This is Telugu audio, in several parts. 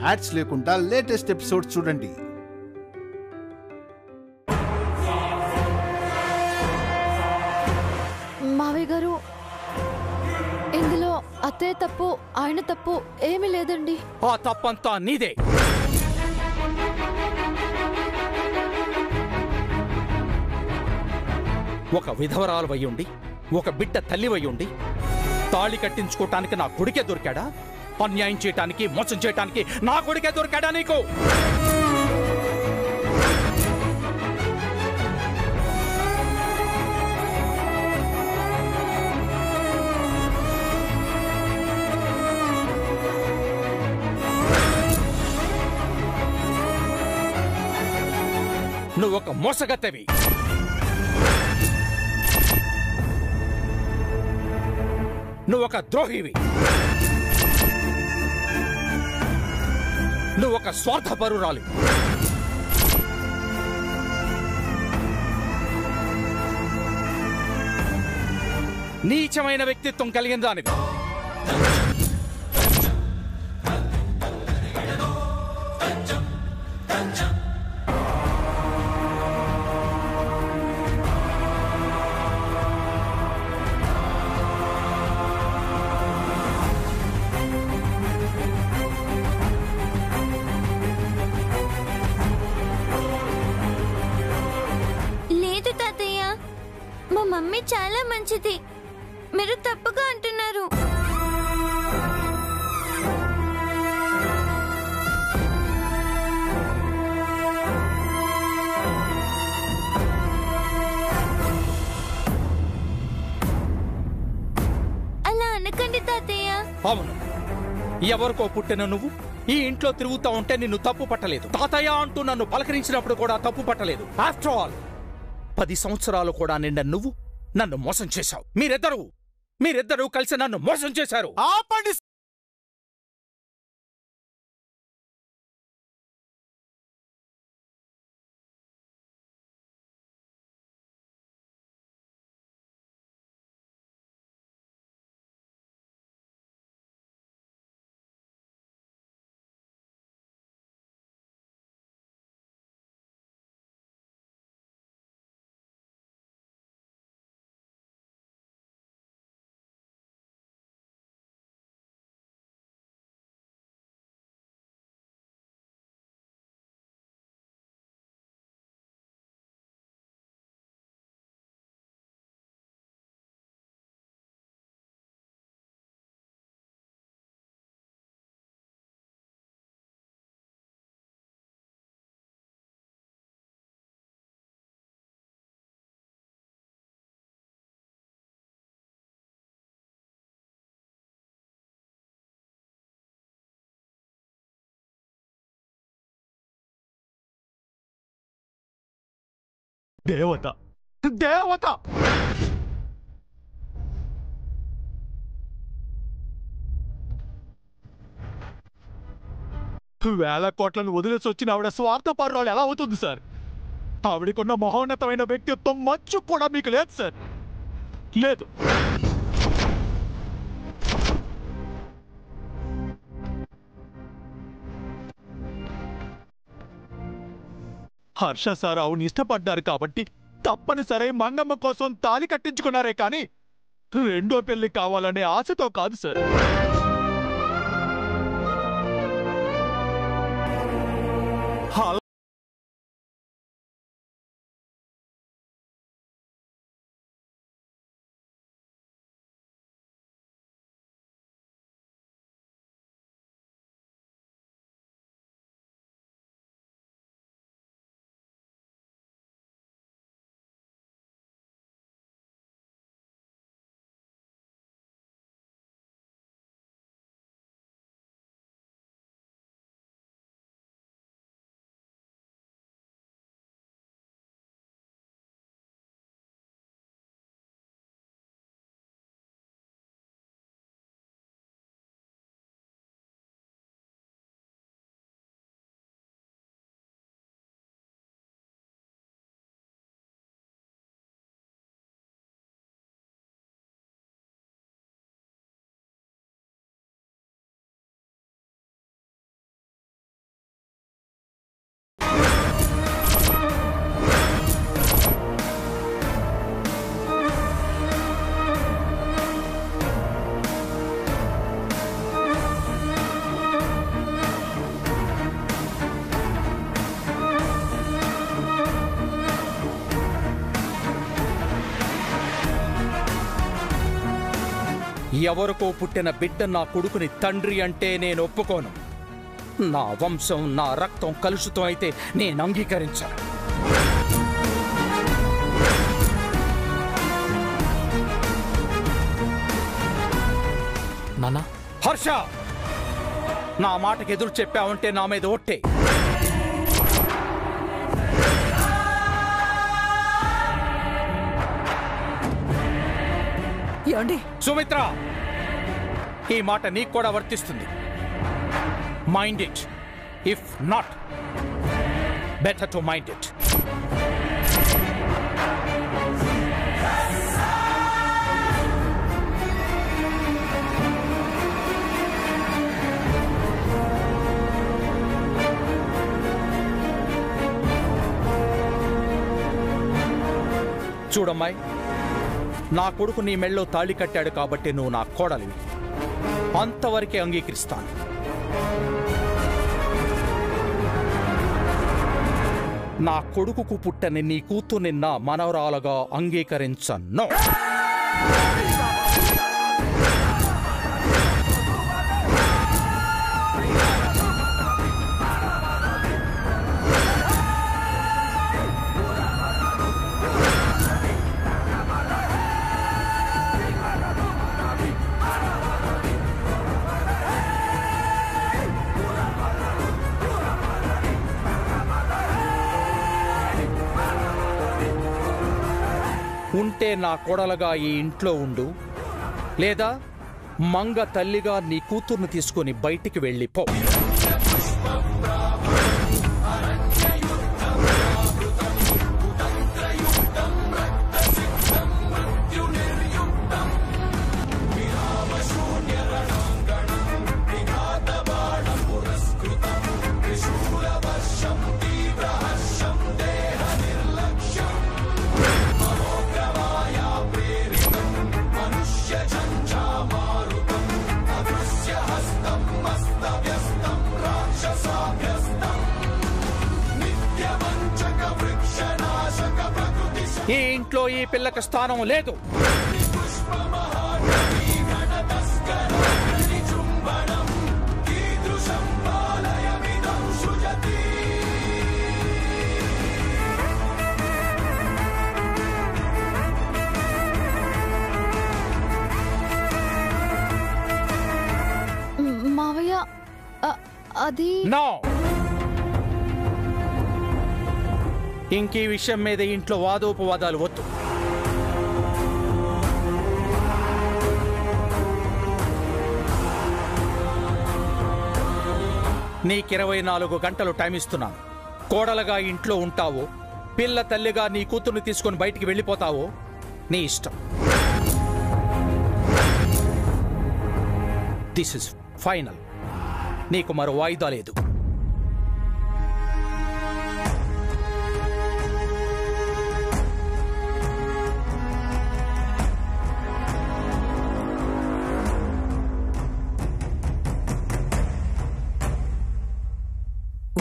యాడ్స్ లేకుండా లేటెస్ట్ ఎపిసోడ్ చూడండి. మావయ్య గారు, ఇందులో అత్తయ్య తప్పు ఆయన తప్పు ఏమీ లేదండి. ఆ తప్పంతా నీదే. ఒక విధవరాలు వయ్యుండి, ఒక బిడ్డ తల్లి వయ్యుండి, తాళి కట్టించుకోవటానికి నా కొడుకే దొరికాడా? అన్యాయం చేయటానికి, మోసం చేయటానికి నా కొడుకే దొరికాడా నీకు? నువ్వొక మోసగత్తెవి. నువ్వొక ద్రోహివి. నువ్వొక స్వార్థపరురాలి. నీచమైన వ్యక్తిత్వం కలిగిన దానివి. మా మమ్మీ చాలా మంచిది, మీరు తప్పుగా అంటున్నారు. అలా అనకండి తాతయ్య. అవును, ఎవరికో పుట్టిన నువ్వు ఈ ఇంట్లో తిరుగుతా ఉంటే నిన్ను తప్పు పట్టలేదు. తాతయ్య అంటూ నన్ను పలకరించినప్పుడు కూడా తప్పు పట్టలేదు. ఆఫ్టర్ ఆల్ 10 సంవత్సరాలు కూడా నిండా నువ్వు నన్ను మోసం చేశావు. మీరిద్దరూ కలిసి నన్ను మోసం చేశారు. ఆపండి. దేవత దేవత వేల కోట్లను వదిలేసి వచ్చిన ఆవిడ స్వార్థపరురాలు ఎలా అవుతుంది సార్? ఆవిడకున్న మహోన్నతమైన వ్యక్తిత్వం మచ్చు కూడా మీకు లేదు సార్, లేదు. హర్ష సార్ అవును ఇష్టపడ్డారు కాబట్టి తప్పనిసరి మంగమ్మ కోసం తాళి కట్టించుకున్నారే కానీ రెండో పెళ్లి కావాలనే ఆశతో కాదు సార్. ఎవరికో పుట్టిన బిడ్డ నా కొడుకుని తండ్రి అంటే నేను ఒప్పుకోను. నా వంశం, నా రక్తం కలుషితం అయితే నేను అంగీకరించను. నాన్న, హర్ష, నా మాటకి ఎదురు చెప్పావంటే నా మీద ఒట్టే. సుమిత్ర, ఈ మాట నీకు కూడా వర్తిస్తుంది. Mind it. If not, better to mind it. చూడమ్మాయి, నా కొడుకు నీ మెళ్ళో తాళి కట్టాడు కాబట్టి నువ్వు నా కోడలివి. అంతవరకే అంగీకరిస్తాను. నా కొడుకుకు పుట్టని నీ కూతుర్ని నా మనవరాలుగా అంగీకరించను. ఉంటే నా కోడలుగా ఈ ఇంట్లో ఉండు, లేదా మంగ తల్లిగా నీ కూతుర్ని తీసుకొని బయటికి వెళ్ళిపో. ఈ ఇంట్లో ఈ పిల్లకి స్థానం లేదు. మావయ్య, అది నో. ఇంకీ విషయం మీద ఇంట్లో వాదోపవాదాలు వద్దు. నీకు 24 గంటలు టైం ఇస్తున్నాను. కోడలుగా ఇంట్లో ఉంటావో, పిల్ల తల్లిగా నీ కూతుర్ని తీసుకొని బయటికి వెళ్ళిపోతావో నీ ఇష్టం. This is final. నీకు మరో వాయిదా లేదు.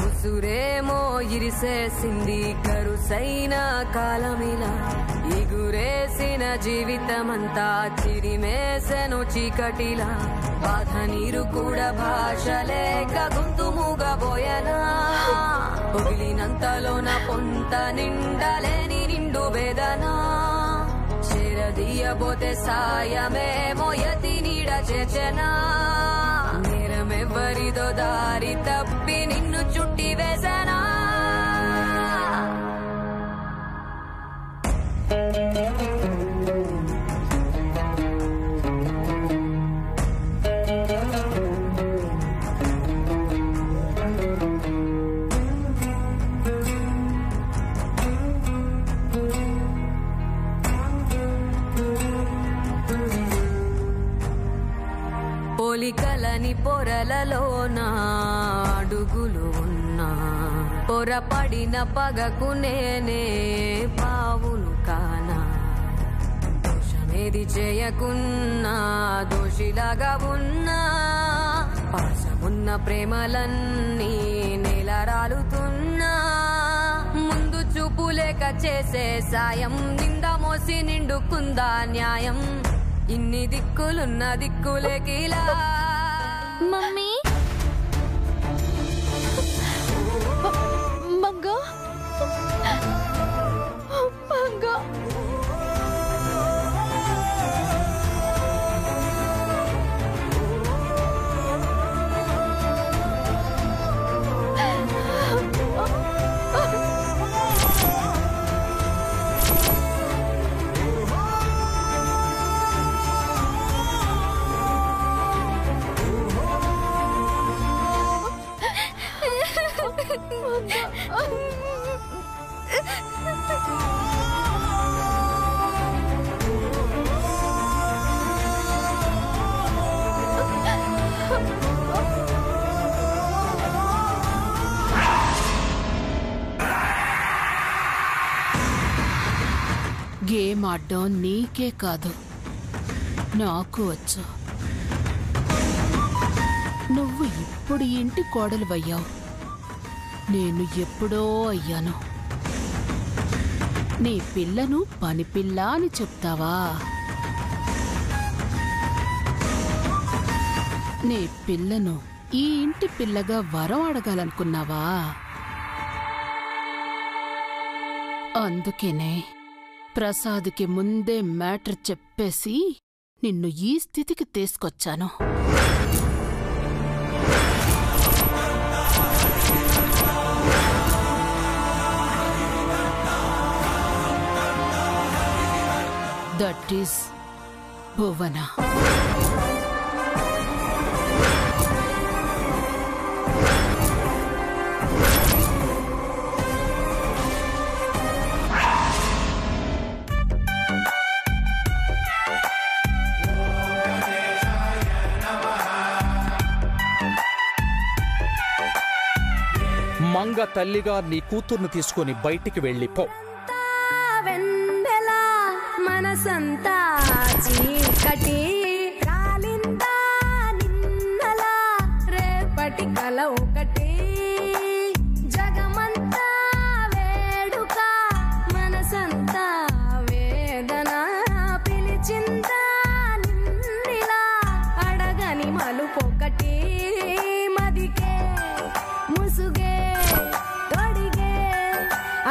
ఉసురేమో ఇరిసేసింది కరుసైన కాలమిలా, ఎగురేసిన జీవితమంతా చిరిమేసెను చీకటిలా, బాధ నీరు కూడా భాష లేక గొంతు మూగబోయనా, పొగిలినంతలోన పొంత నిండలేని నిండు వేదనా, చేరదీయబోతే సాయమేమో యతి నీడ చేచెనా, నేరమెవ్వరిదో దారి తప్పి నిన్ను చుట్టి వేసనా. పోలికలని పొరలలోన అడుగులు ఉన్నా, పొరపడిన పగకు నేనే పావును కానా, దోషమేది చేయకున్నా దోషిలాగా ఉన్నా, పాసమున్న ప్రేమలన్నీ నేలరాలుతున్నా, ముందు చూపు లేక చేసే సాయం, నింద మోసి నిండుకుందా న్యాయం, ఇన్ని దిక్కులున్న దిక్కులేకిలా మమ్మీ మంగా మంగా గేమ్ ఆడడం నీకే కాదు నాకు వచ్చు. నువ్వు ఇప్పుడు ఇంటి కోడలువయ్యావు, నేను ఎప్పుడో అయ్యాను. నీ పిల్లను పని పిల్ల అని చెప్తావా? నీ పిల్లను ఈ ఇంటి పిల్లగా వరం అడగాలనుకున్నావా? అందుకేనే ప్రసాద్కి ముందే మ్యాటర్ చెప్పేసి నిన్ను ఈ స్థితికి తీసుకొచ్చాను. దట్ ఈస్ భువన. మంగ తల్లిగా నీ కూతుర్ను తీసుకుని బయటికి వెళ్ళిపో. వెన్నెలా మనసంతా చీకటి రాలిందా నిన్నలా రేపటి కల ఒకటి జగమంతా వేడుక మనసంతా వేదన పిలిచిందా నిన్నిలా అడగని మలుపొకటి మదికే ముసుగే తొడిగే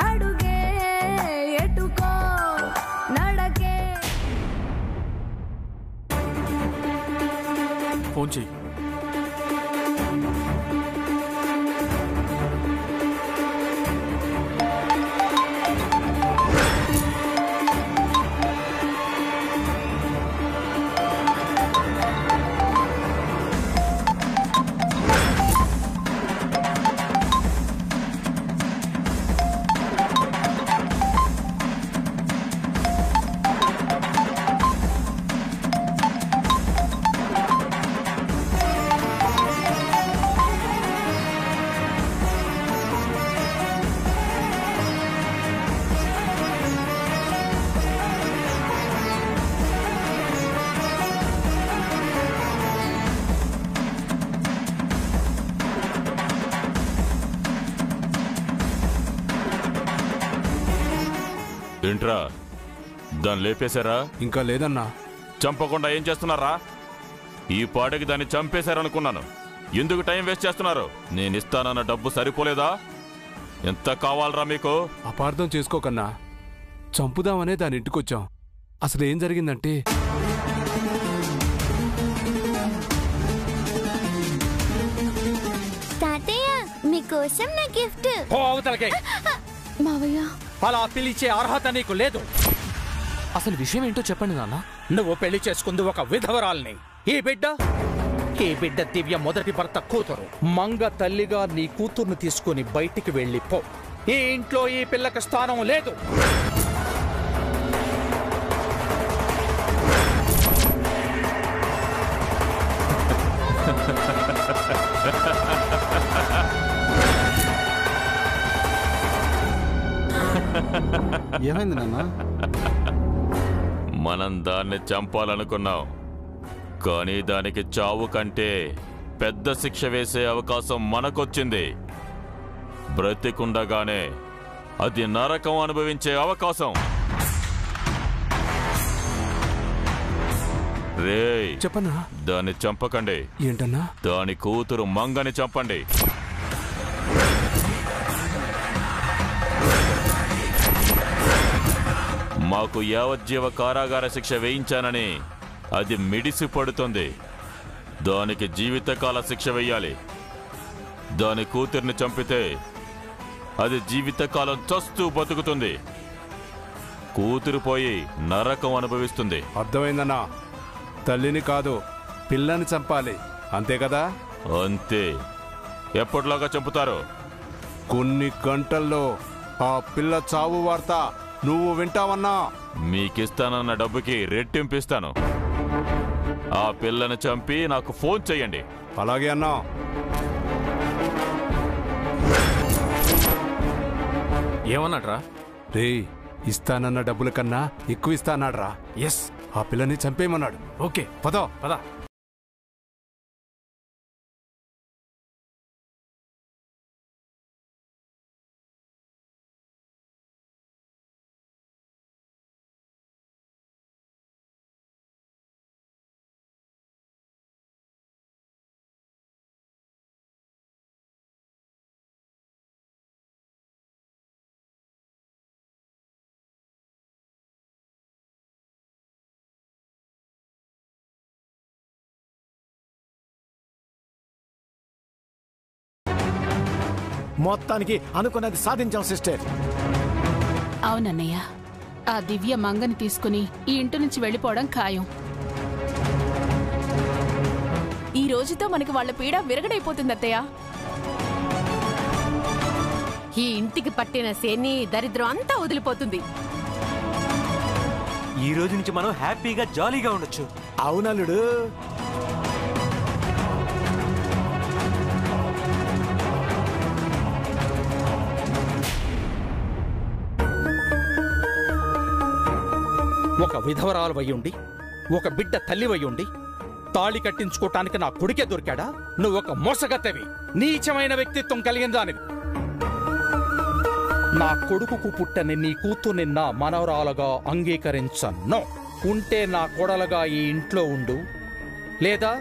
అడుగే ఎటుకో నడకే. ఫోన్ చెయ్యి. ఏంట్రా దాన్ని లేపేశారా? ఇంకా లేదన్నా. చంపకుండా ఏం చేస్తున్నారా? ఈ పాటకి దాన్ని చంపేశారనుకున్నాను. ఎందుకు టైం వేస్ట్ చేస్తున్నారు? నేనిస్తానన్న డబ్బు సరిపోలేదా? ఎంత కావాలరా మీకు? అపార్థం చేసుకోకన్నా, చంపుదామనే దాని ఇంటికొచ్చాం. అసలు ఏం జరిగిందంటే తాతయ్య మీకోసం నా గిఫ్ట్. పో అవతలకే. మావయ్య అలా పిలిచే అర్హత నీకు లేదు. అసలు విషయం ఏంటో చెప్పండి నాన్న. నువ్వు పెళ్లి చేసుకుంది ఒక విధవరాల్ని. ఈ బిడ్డ దివ్య మొదటి భర్త కూతురు. మంగ తల్లిగా నీ కూతుర్ను తీసుకుని బయటికి వెళ్ళిపో. ఈ ఇంట్లో ఈ పిల్లకి స్థానం లేదు. ఏమైంది నాన్న? మనం దాన్ని చంపాలనుకున్నాం, కానీ దానికి చావు కంటే పెద్ద శిక్ష వేసే అవకాశం మనకొచ్చింది. బ్రతికుండగానే అది నరకం అనుభవించే అవకాశం. రేయ్ చెప్పన్నా. దాన్ని చంపకండి. ఏంటన్నా? దాని కూతురు మంగని చంపండి. మాకు యావజ్జీవ కారాగార శిక్ష వేయించానని అది మిడిసి పడుతుంది. దానికి జీవితకాల శిక్ష వేయాలి. దాని కూతుర్ని చంపితే అది జీవితకాలం చస్తూ బతుకుతుంది. కూతురు పోయి నరకం అనుభవిస్తుంది. అర్థమైందన్నా. తల్లిని కాదు, పిల్లని చంపాలి, అంతే కదా? అంతే. ఎప్పటిలాగా చంపుతారు? కొన్ని గంటల్లో ఆ పిల్ల చావు వార్త నువ్వు వింటావన్నా. మీకిస్తానన్న డబ్బుకి రెట్టింపిస్తాను. ఆ పిల్లని చంపి నాకు ఫోన్ చెయ్యండి. అలాగే అన్నా. ఏమన్నాడ్రా? రే, ఇస్తానన్న డబ్బుల కన్నా ఎక్కువ ఇస్తానాడ్రా. ఎస్, ఆ పిల్లని చంపేయమన్నాడు. ఓకే, పద పద. మొత్తానికి అనుకున్నది సాధించాం సిస్టర్. అవునన్నయ్య, ఆ దివ్య మంగని తీసుకుని ఈ ఇంటి నుంచి వెళ్ళిపోవడం ఖాయం. ఈ రోజుతో మనకి వాళ్ళ పీడ విరగడైపోతుంది అత్తయ్య. ఈ ఇంటికి పట్టిన శని దరిద్రం అంతా వదిలిపోతుంది. ఈ రోజు నుంచి మనం హ్యాపీగా జాలీగా ఉండొచ్చు. అవునల్లుడు. ఒక విధవరాలు వయ్యుండి, ఒక బిడ్డ తల్లి వయ్యుండి, తాళి కట్టించుకోవటానికి నా కొడుకే దొరికాడా? నువ్వు ఒక మోసగత్తెవి, నీచమైన వ్యక్తిత్వం కలిగిన దానివి. నా కొడుకుకు పుట్టని నీ కూతుర్ని నా మనవరాలుగా అంగీకరించను. ఉంటే నా కోడలుగా ఈ ఇంట్లో ఉండు, లేదా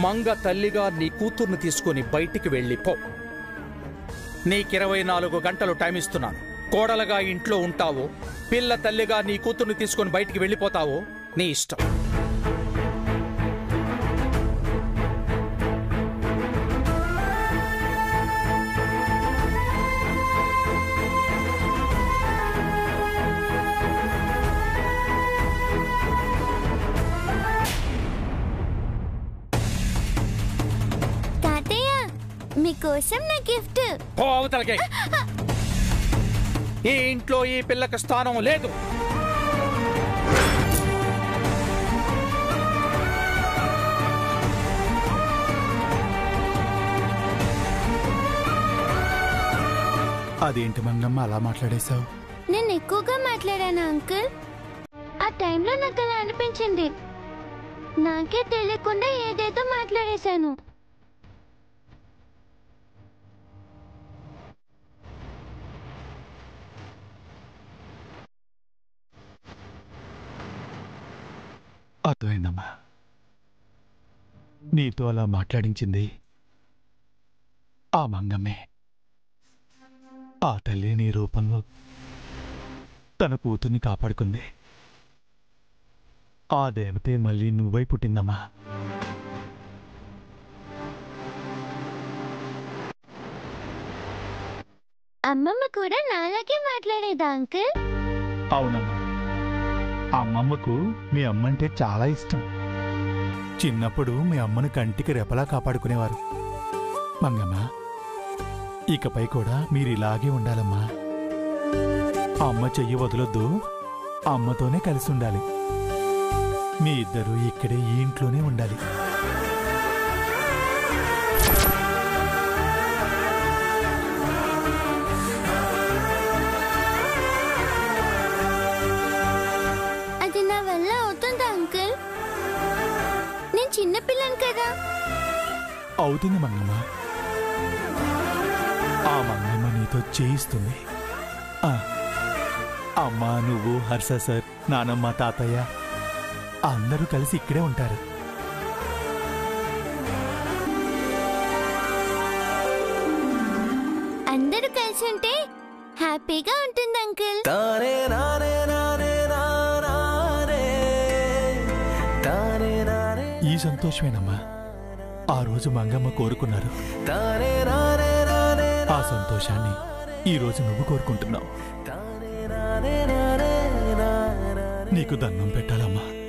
మంగ తల్లిగా నీ కూతుర్ని తీసుకుని బయటికి వెళ్ళిపో. నీకు 24 గంటలు టైం ఇస్తున్నాను. కోడలుగా ఇంట్లో ఉంటావో, పిల్ల తల్లిగా నీ కూతుర్ని తీసుకుని బయటికి వెళ్ళిపోతావో నీ ఇష్టం. తాతయ్య, మీకోసం నా గిఫ్ట్. పో అవతలకే. ఈ ఇంట్లో ఈ పిల్లకి స్థానం లేదు. అదేంటి మంగమ్మ అలా మాట్లాడేశావు? నేను ఎక్కువగా మాట్లాడాను అంకుల్. ఆ టైంలో నాకు అలా అనిపించింది. నాకే తెలియకుండా ఏదేదో మాట్లాడేశాను. అర్థమైందమ్మా. నీతో అలా మాట్లాడించింది ఆ మంగమ్మే. ఆ తల్లి నీ రూపంలో తన కూతుర్ని కాపాడుకుంది. ఆ దేవతే మళ్ళీ నువ్వై పుట్టిందమ్మా. అమ్మమ్మ కూడా నాలాగే మాట్లాడేదా అంకుల్? అవునమ్మా. అమ్మమ్మకు మీ అమ్మంటే చాలా ఇష్టం. చిన్నప్పుడు మీ అమ్మను కంటికి రెపలా కాపాడుకునేవారు. మంగమ్మ, ఇకపై కూడా మీరిలాగే ఉండాలమ్మా. అమ్మ చెయ్యి వదలొద్దు, అమ్మతోనే కలిసి ఉండాలి. మీ ఇద్దరూ ఇక్కడే ఈ ఇంట్లోనే ఉండాలి. అది నా వల్ల అవుతుందా అంకుల్? నేను చిన్నపిల్లని కదా. అవుతుంది మంగమ్మ. ఆ మంగమ్మ నీతో చేయిస్తుంది. అమ్మా, నువ్వు, హర్ష సార్, నానమ్మ, తాతయ్య అందరూ కలిసి ఇక్కడే ఉంటారు. అందరూ కలిసి ఉంటే హ్యాపీగా ఉంటుంది అంకుల్. ఈ సంతోషమేనమ్మా ఆ రోజు మంగమ్మ కోరుకున్నారు. ఆ సంతోషాన్ని ఈ రోజు నువ్వు కోరుకుంటున్నావు. నీకు దండం పెట్టాలమ్మా.